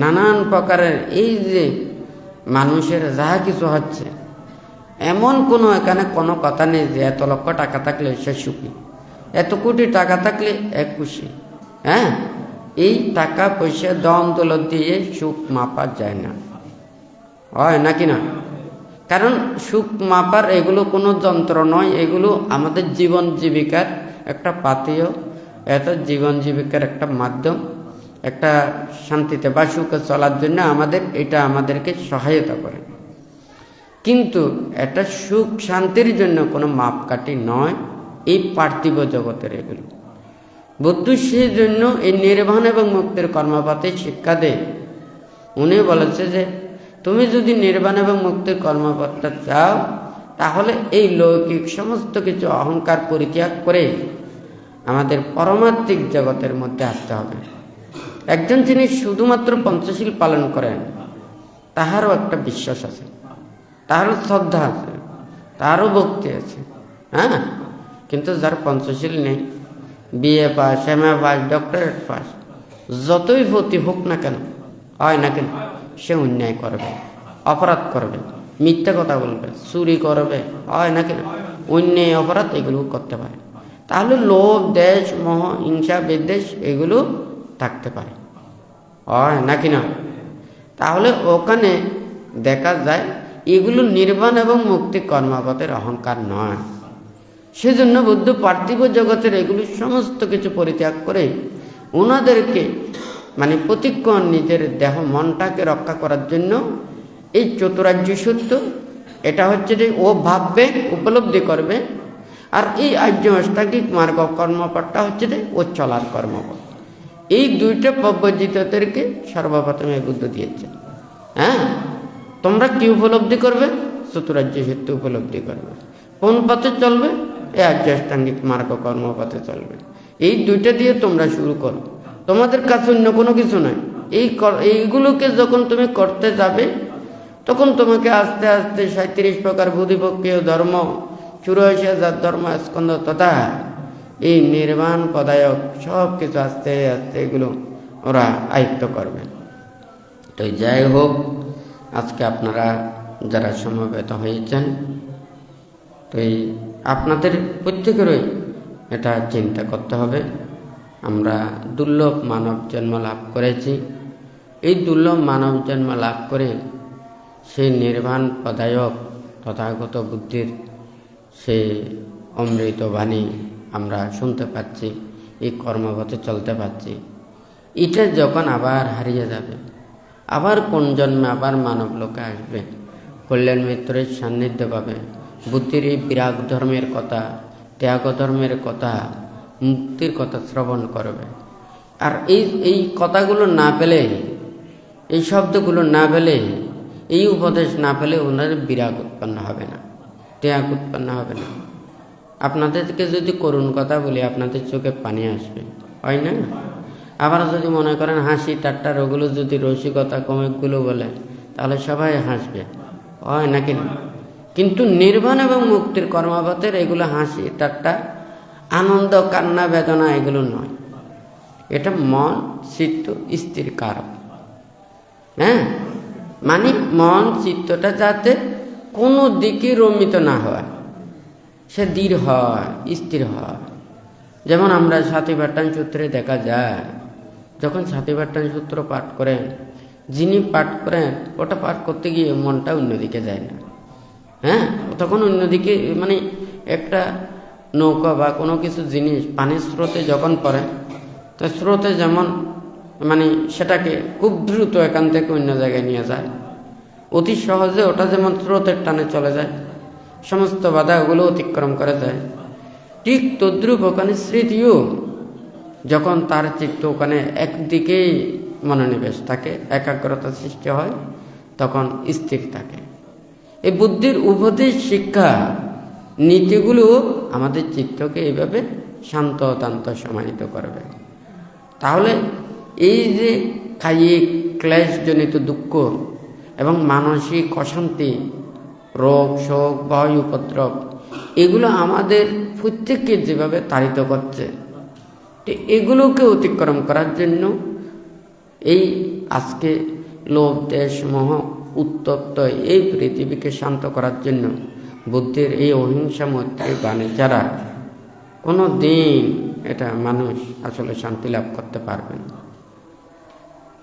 নানান প্রকারের এই যে মানুষের যাহা কিছু হচ্ছে, এমন কোনো এখানে কোনো কথা নেই যে এত লক্ষ টাকা থাকলে সে সুখী, এত কোটি টাকা থাকলে এক খুশি। এই টাকা পয়সা দম দৌলত দিয়ে সুখ মাপা যায় না, হয় নাকি না? কারণ সুখ মাপার এগুলো কোনো যন্ত্র নয়, এগুলো আমাদের জীবন জীবিকার একটা পাথেয়, এত জীবন জীবিকার একটা মাধ্যম, একটা শান্তিতে বা সুখে চলার জন্য এটা আমাদেরকে সহায়তা করে। কিন্তু এটা সুখ শান্তির জন্য কোনো মাপকাঠি নয় এই পার্থিব জগতের এগুলো। বুদ্ধ সেই জন্য এই নির্বাণ এবং মুক্তির কর্মপথে শিক্ষা দেয়। উনি বলেছে যে তুমি যদি নির্বাণ এবং মুক্তির কর্মপথটা চাও, তাহলে এই লৌকিক সমস্ত কিছু অহংকার পরিত্যাগ করে আমাদের পরমাত্মিক জগতের মধ্যে আসতে হবে। একজন যিনি শুধুমাত্র পঞ্চশীল পালন করেন, তাহারও একটা বিশ্বাস আছে, তাহারও শ্রদ্ধা আছে, তারও ভক্তি আছে, কিন্তু যার পঞ্চশীল নেই, BA pass, MA pass, doctorate pass, যতই ভর্তি হোক না কেন, হয় না কেন, সে অন্যায় করবে, অপরাধ করবে, মিথ্যা কথা বলবে, চুরি করবে, হয় না কেন, অন্যায় অপরাধ এগুলো করতে পারে। তাহলে লোভ, দেশ, মোহ, হিংসা, বিদ্বেষ এগুলো থাকতে পারে, হয় নাকি না? তাহলে ওখানে দেখা যায় এগুলো নির্বাণ এবং মুক্তি কর্মপথের অহংকার নয়। সেজন্য বুদ্ধ পার্থিব জগতের এগুলি সমস্ত কিছু পরিত্যাগ করে ওনাদেরকে প্রতিক্ষণ নিজের দেহ মনটাকে রক্ষা করার জন্য এই চতুরার্য সত্য, এটা হচ্ছে যে ও ভাববে, উপলব্ধি করবে, আর এই আর্য অষ্টাঙ্গিক মার্গ কর্মপথটা হচ্ছে যে ও চলার কর্মপথ। এই দুইটা প্রবর্জিতদেরকে সর্বপ্রথমে বুদ্ধ দিয়েছে। তোমরা কি উপলব্ধি করবে? চতুরার্য সত্য উপলব্ধি করবে। কোন পথে চলবে? এই আর্য অষ্টাঙ্গিক মার্গ কর্মপথে চলবে। এই দুইটা দিয়ে তোমরা শুরু করো, তোমাদের কাছে অন্য কোনো কিছু নাই। এইগুলোকে যখন তুমি করতে যাবে, তখন তোমাকে আস্তে আস্তে 37 প্রকার বুদ্ধিপক্ষীয় ধর্ম, 84,000 ধর্ম স্কন্ধ তথা এই নির্বাণ পদায়ক সব কিছু আস্তে আস্তে এগুলো ওরা আয়ত্ত করবে। তো যাই হোক, আজকে আপনারা যারা সমবেত হয়েছেন, তো এই আপনাদের প্রত্যেকেরই এটা চিন্তা করতে হবে। আমরা দুর্লভ মানব জন্ম লাভ করেছি। এই দুর্লভ মানব জন্ম লাভ করে সেই নির্বাণ পদায়ক তথাগত বুদ্ধির সে অমৃত বাণী আমরা শুনতে পাচ্ছি, এই কর্মপথে চলতে পাচ্ছি। এটা যখন আবার হারিয়ে যাবে, আবার কোন জন্মে আবার মানব লোকে আসবে, কল্যাণ মিত্রের সান্নিধ্য পাবে, বুদ্ধির এই বিরাগ ধর্মের কথা, ত্যাগ ধর্মের কথা, মুক্তির কথা শ্রবণ করবে। আর এই কথাগুলো না পেলে, এই শব্দগুলো না পেলে, এই উপদেশ না পেলে ওনার বিরাগ উৎপন্ন হবে না, ত্যাগ উৎপন্ন হবে না। আপনাদেরকে যদি করুণ কথা বলি, আপনাদের চোখে পানি আসবে, হয় না? আবার যদি মনে করেন হাসি ঠাট্টার ওগুলো যদি রসিকতা কমিকগুলো বলে, তাহলে সবাই হাসবে, হয় নাকি না? কিন্তু নির্বাণ এবং মুক্তির কর্মপথের এগুলো হাসি ঠাট্টা, আনন্দ, কান্না, বেদনা এগুলো নয়। এটা মন চিত্ত স্থির কারক। হ্যাঁ, মানে মন চিত্তটা যাতে কোনো দিকে রমিত না হয়, সে দৃঢ় হয়, স্থির হয়। যেমন আমরা সাতিপাট্টান সূত্রে দেখা যায়, যখন সাতিপাট্টান সূত্র পাঠ করেন, যিনি পাঠ করেন ওটা পাঠ করতে গিয়ে মনটা অন্যদিকে যায় না। হ্যাঁ, তখন অন্যদিকে মানে একটা নৌকা বা কোনো কিছু জিনিস পানির স্রোতে যখন পড়ে, তো স্রোতে যেমন মানে সেটাকে খুব দ্রুত এখান থেকে অন্য জায়গায় নিয়ে যায়, অতি সহজে ওটা যেমন স্রোতের টানে চলে যায়, সমস্ত বাধা ওগুলো অতিক্রম করে যায়, ঠিক তদ্রূপ ওখানে স্মৃতিও যখন তার চিত্ত ওখানে একদিকেই মনোনিবেশ থাকে, একাগ্রতা সৃষ্টি হয়, তখন স্থির থাকে। এই বুদ্ধির উপদেশ শিক্ষা নীতিগুলো আমাদের চিত্তকে এইভাবে শান্ত শান্ত সমাহিত করবে। তাহলে এই যে কায়িক ক্লেশজনিত দুঃখ এবং মানসিক অশান্তি, রোগ শোক ভয় উপদ্রব, এগুলো আমাদের প্রত্যেককে যেভাবে তাড়িত করছে, এগুলোকে অতিক্রম করার জন্য এই আজকে লোভ দেশ মোহ উত্তপ্ত এই পৃথিবীকে শান্ত করার জন্য বুদ্ধির এই অহিংসা মৈত্রী বাণী ছাড়া কোনো দিন এটা মানুষ আসলে শান্তি লাভ করতে পারবে না।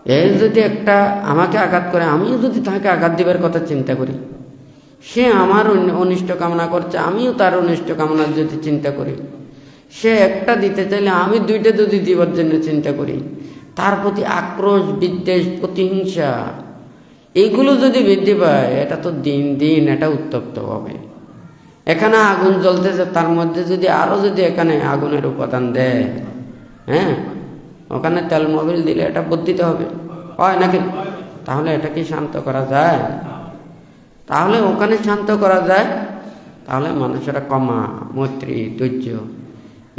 এই যদি একটা আমাকে আঘাত করে, আমিও যদি তাকে আঘাত দিবার কথা চিন্তা করি, সে আমার অনিষ্ট কামনা করছে, আমিও তার অনিষ্ট কামনার যদি চিন্তা করি, সে একটা দিতে চাইলে আমি দুইটা যদি দিবার জন্য চিন্তা করি, তার প্রতি আক্রোশ বিদ্বেষ প্রতিহিংসা এইগুলো যদি বৃদ্ধি পায়, এটা তো দিন দিন এটা উত্তপ্ত হবে। এখানে আগুন জ্বলতেছে, তার মধ্যে যদি আরো যদি এখানে আগুনের উপাদান দেয়, হ্যাঁ, ওখানে তেল মোবিল দিলে এটা বর্ধিত হবে, হয় নাকি? তাহলে এটা কি শান্ত করা যায়? তাহলে ওখানে শান্ত করা যায়, তাহলে মানুষেরা ক্ষমা মৈত্রী ধৈর্য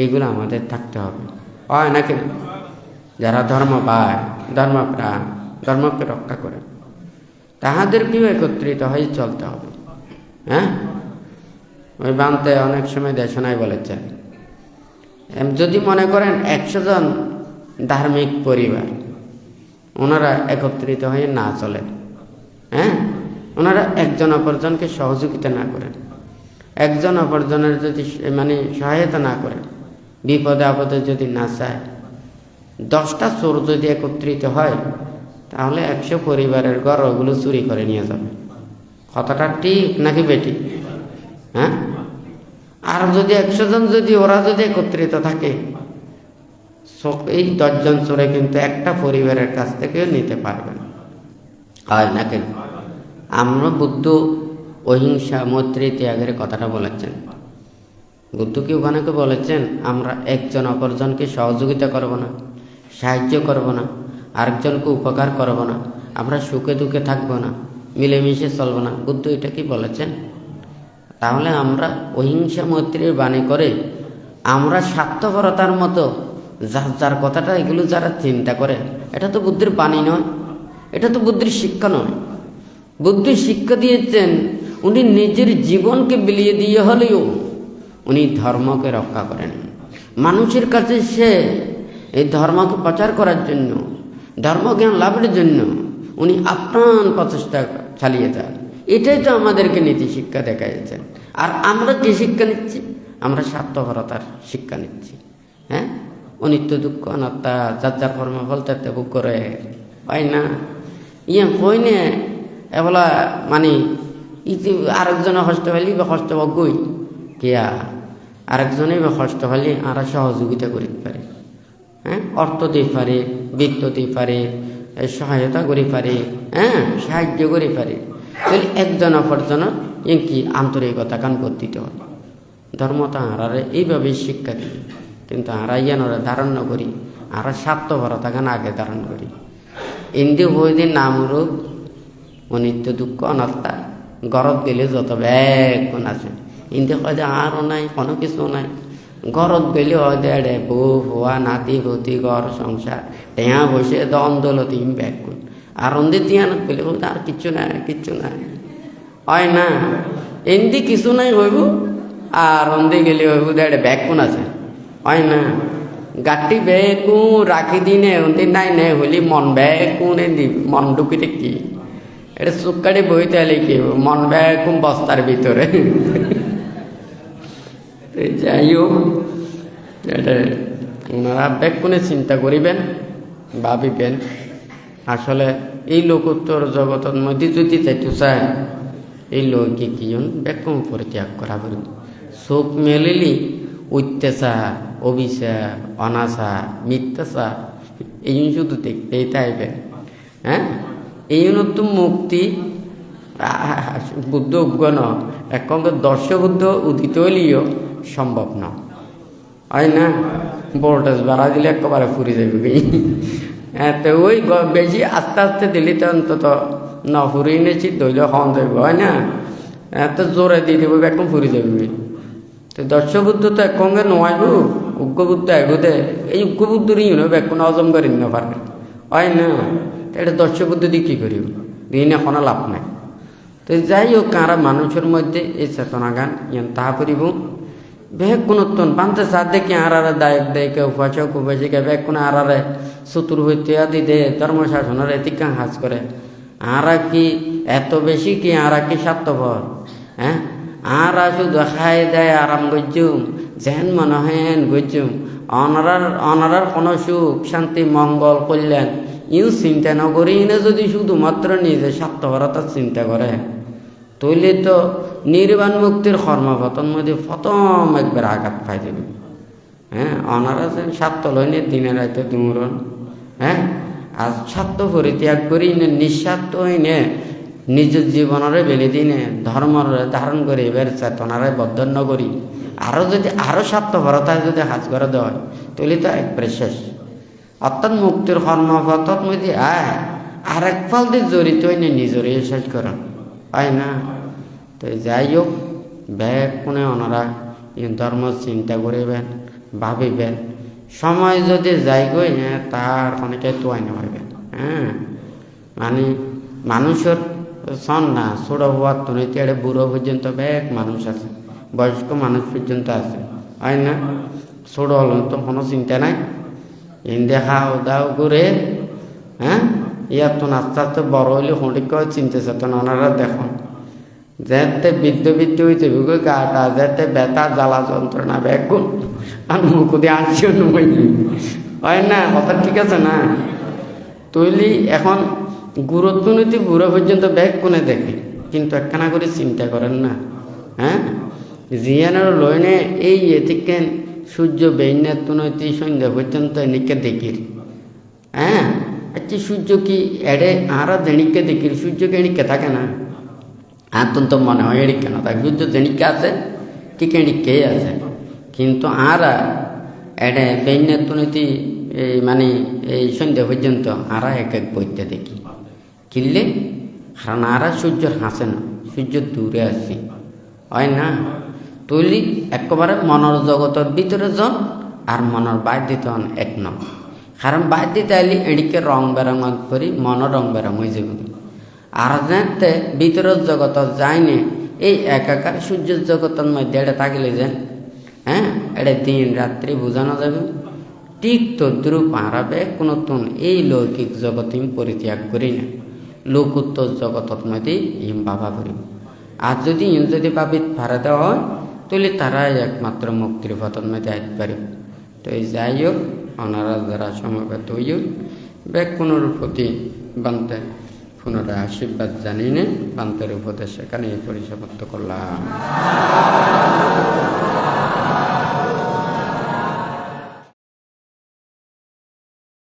এগুলো আমাদের থাকতে হবে, হয় নাকি? যারা ধর্ম পায়, ধর্মপ্রাণ, ধর্মকে রক্ষা করে, তাহাদেরকেও একত্রিত হয়ে চলতে হবে। হ্যাঁ, ওই বান্তে অনেক সময় দেশনায় বলেছেন, যদি মনে করেন 100 জন ধার্মিক পরিবার ওনারা একত্রিত হয়ে না চলে, হ্যাঁ, ওনারা একজন অপরজনকে সহযোগিতা না করেন, একজন অপরজনের যদি মানে সহায়তা না করেন, বিপদে আপদে যদি না চায়, 10টা চোর যদি একত্রিত হয়, তাহলে 100 পরিবারের ঘর ওগুলো চুরি করে নিয়ে যাবে। কথাটা ঠিক নাকি বেটি? হ্যাঁ, আর যদি 100 জন যদি ওরা যদি একত্রিত থাকে, এই 10 জন চোরে কিন্তু একটা পরিবারের কাছ থেকেও নিতে পারবে না, হয় নাকি? আমরা বুদ্ধ অহিংসা মৈত্রী ত্যাগের কথাটা বলেছেন। বুদ্ধ কি ওখানে বলেছেন আমরা একজন অপরজনকে সহযোগিতা করব না, সাহায্য করব না, আরেকজনকে উপকার করব না, আমরা সুখে দুঃখে থাকবো না, মিলেমিশে চলবো না? বুদ্ধ এটা কি বলেছেন? তাহলে আমরা অহিংসা মৈত্রীর বাণী করে আমরা স্বার্থপরতার মতো যার যার কথাটা এগুলো যারা চিন্তা করে, এটা তো বুদ্ধির বাণী নয়, এটা তো বুদ্ধির শিক্ষা নয়। বুদ্ধির শিক্ষা দিয়েছেন উনি নিজের জীবনকে বিলিয়ে দিয়ে হলেও উনি ধর্মকে রক্ষা করেন। মানুষের কাছে সে এই ধর্মকে প্রচার করার জন্য, ধর্মজ্ঞান লাভের জন্য উনি আপ্রাণ প্রচেষ্টা চালিয়ে যান। এটাই তো আমাদেরকে নীতি শিক্ষা দেখাইছেন। আর আমরা কি শিক্ষা নিচ্ছি? আমরা স্বার্থপরতার শিক্ষা নিচ্ছি। হ্যাঁ, অনিত্য দুঃখ অনাত্মা, যার যার কর্মফল তাতে ভোগ করে, হয় না? কই নে এবেলা মানে আরেকজনে কষ্ট হলি বা কষ্ট বই কিয়া আরেকজনে বা কষ্ট হলে আমরা সহযোগিতা করিতে পারি। হ্যাঁ, অর্থ দিয়ে পারে, বৃত্ত দিয়ে পারে, সহায়তা করে পারে, হ্যাঁ, সাহায্য করে পারে। তাহলে একজন অপরজনের কি আন্তরিকতা কান করতে হয়। ধর্মটা আঁরারে এইভাবে শিক্ষা দিই, কিন্তু আমরা ইয়ানরা ধারণ না করি, আমরা স্বার্থপরতা গান আগে ধারণ করি। ইন্দি বইদিন নামরূপ অনিত্য দুঃখ অনাত্মা গরত গেলে যত ব্যাগ গুণ আছে, ইন্দি হয় যে আরও নাই, কোনো কিছু নাই। ঘরত গেলে হয় দেড়ে বউ হওয়া নাতি ভতি ঘর সংসার টেয়া বসে দ্বন্দ্বলতি ব্যাগ গুণ। আর অন্দি তিয়ানত গেলে আর কিচ্ছু নাই, কিচ্ছু নাই, হয় না? এমনি কিছু নাই হইব, আর অন্দি গেলে হইব দেড়ে ব্যাগ কোন আছে, হয় না? গাটি বেকু রাখি দিনে অন্দি নাই নাই হইলি মন বেকুন এদি মন ঢুকিতে কি এটা চুক্কাটি বইতে হলে কি মন বেকুন বস্তার ভিতরে। যাই হোক, এটা ওনারা বেকুনে চিন্তা করিবেন, ভাবিবেন আসলে এই লোকোত্তর জগতের মধ্যে যদি যাইতে চায় এই লোককে কিজন বেকুম পরিত্যাগ করা পারি। চোখ মেলিলি অত্যাচার, অভিশাপ, অনাচার, মিথ্যাচার এই শুধু দেখতেই চাইবেন। হ্যাঁ, এই তো মুক্তি বুদ্ধ উজ্ঞান একঙ্গে দর্শবুদ্ধ উদিত হইলেও সম্ভব না, হয় না? ভোল্টেজ বাড়া দিলে একেবারে ফুরি যাবে। হ্যাঁ, তো ওই বেশি আস্তে আস্তে দিলে তো অন্তত ন ফুরি নেছি ধরলে হন যাবে, হয় না? এত জোরে দিয়ে দেবো একদম ফুরি যাবে। তো দর্শবুদ্ধ তো একঙ্গে নোয়াইব, উগ্রবুদ্ধ এগোতে এই উগ্রবুদ্ধরই কোনো হজম করি না পারবে, হয় না? এটা দর্শবুদ্ধ দিয়ে কী করিব, দিন এখনো লাভ নাই। তো যাই হোক, কারা মানুষের মধ্যে এই চেতনা গান ইয়ান তাহা করিব বেগ কোনতন পান্তে সাথ দেখি আরারে দায়ক দেয়কে উপাসক উপাসিকা বেগ কোনো আরারে চতুর হইতে আদি দে ধর্মশাসনের এতিকা হাজ করে। আরা কি এত বেশি কি আরা কি স্বার্থপর? হ্যাঁ, আরা শুধু খাই দেয় আরাম গজ্জুম যেন মনে হেন গজ্জুম, অনারার কোনো সুখ শান্তি মঙ্গল কল্যাণ ইউ চিন্তা নকরি না। যদি শুধুমাত্র নিজে স্বার্থপরতার চিন্তা করে তৈলে তো নির্বাণ মুক্তির কর্মপতন মধ্যে প্রথম একবার আঘাত পাই দেবে। হ্যাঁ, অনারা স্বার্থ লইনে দিনে রাইতে দুমরণ। হ্যাঁ, আর স্বার্থ পরিত্যাগ করি নে নিঃস্বার্থ হইনে নিজের জীবনের বেলে দিনে ধর্মর ধারণ করে এবার চেতনারে বদ্ধন্য করি আরও যদি আরও স্বার্থপরতায় যদি হাজ করে দেওয়া হয় তাহলে তো একবারে শেষ। অর্থাৎ মুক্তির কর্মপথত মধ্যে আর এক ফাল দিয়ে জড়িত হইনে নিজেরই শেষ করেন, হয় না? তো যাই হোক, ব্যাগ কোনে ওনারা ধর্ম চিন্তা করিবেন, ভাবিবেন। সময় যদি যাই গই তার অনেকে তোয়াই নেবেন। হ্যাঁ, মানে মানুষের সন না ছোট হওয়ার তো নইতে এটা বুড়ো পর্যন্ত ব্যাগ মানুষ আছে, বয়স্ক মানুষ পর্যন্ত আছে, হয় না? ছোট হল তো কোনো চিন্তা নাই, ইন্দে খাও দাও করে। হ্যাঁ, ইয়ার তো আস্তে আস্তে বড় হইলে হটিকেও চিনতে চেতন ওনারা দেখুন যেতে বৃদ্ধ হয়েছে গাটা যেতে ব্যথা জ্বালা যন্ত্রণা ব্যাগুন আর মুখ দিয়ে আসছিও নই, হয় না? কথা ঠিক আছে না? তৈলি এখন গুরুত্ব নীতি বুড়ো পর্যন্ত ব্যাগ কোনে দেখে, কিন্তু একখানা করে চিন্তা করেন না। হ্যাঁ, জিয়ানের লইনে এই এদিকে সূর্য বেইনের তুনতি সন্ধ্যা পর্যন্ত এদিকে দেখির। হ্যাঁ, আচ্ছা সূর্য কি এড়ে আরা দেনিকে দেখির, সূর্যকে এদিকে থাকে না? আতন তো মনে হয় এদিক কেন থাকে, সূর্য দেনিকে আছে ঠিক এদিকেই আছে, কিন্তু আরা এড়ে বেইনের তুনতি এই মানে এই সন্ধ্যা পর্যন্ত আরা এক এক বইতে দেখি কিনলে, কারণ আরা সূর্যর হাসে না, সূর্য দূরে আছে, হয় না? তৈলি একেবারে মনের জগতের ভিতরে জন আর মনের বাধ্যতা এক ন কারণ বাধ্যতা আইলে এদিকে রং বেরঙত করি মন রং বেরং হয়ে যাব আর যাতে ভিতরের জগত যায়নি এই একাকার সূর্যের জগতের মধ্যে এটা থাকিলে যেন হ্যাঁ এটা দিন রাত্রি বোঝানো যাবে ঠিক তদ্রুপ আরাবে কোনো তুন এই লৌকিক জগৎ ইম পরিত্যাগ করি না লোকোত্তর জগতত মধ্যে ইম বাবা করিব আর যদি ইম যদি ভাবিত ভাড়া দেওয়া হয় তাহলে তারাই একমাত্র মুক্তির পথের মধ্যে আইতে পারিব তো এই যাই হোক ওনারা যারা সমবেত হইও ব্যাকুণের প্রতি বান্তে পুনরায় আশীর্বাদ জানিয়ে বান্তের উপদেশ এখানে পরিসমাপ্ত করলাম।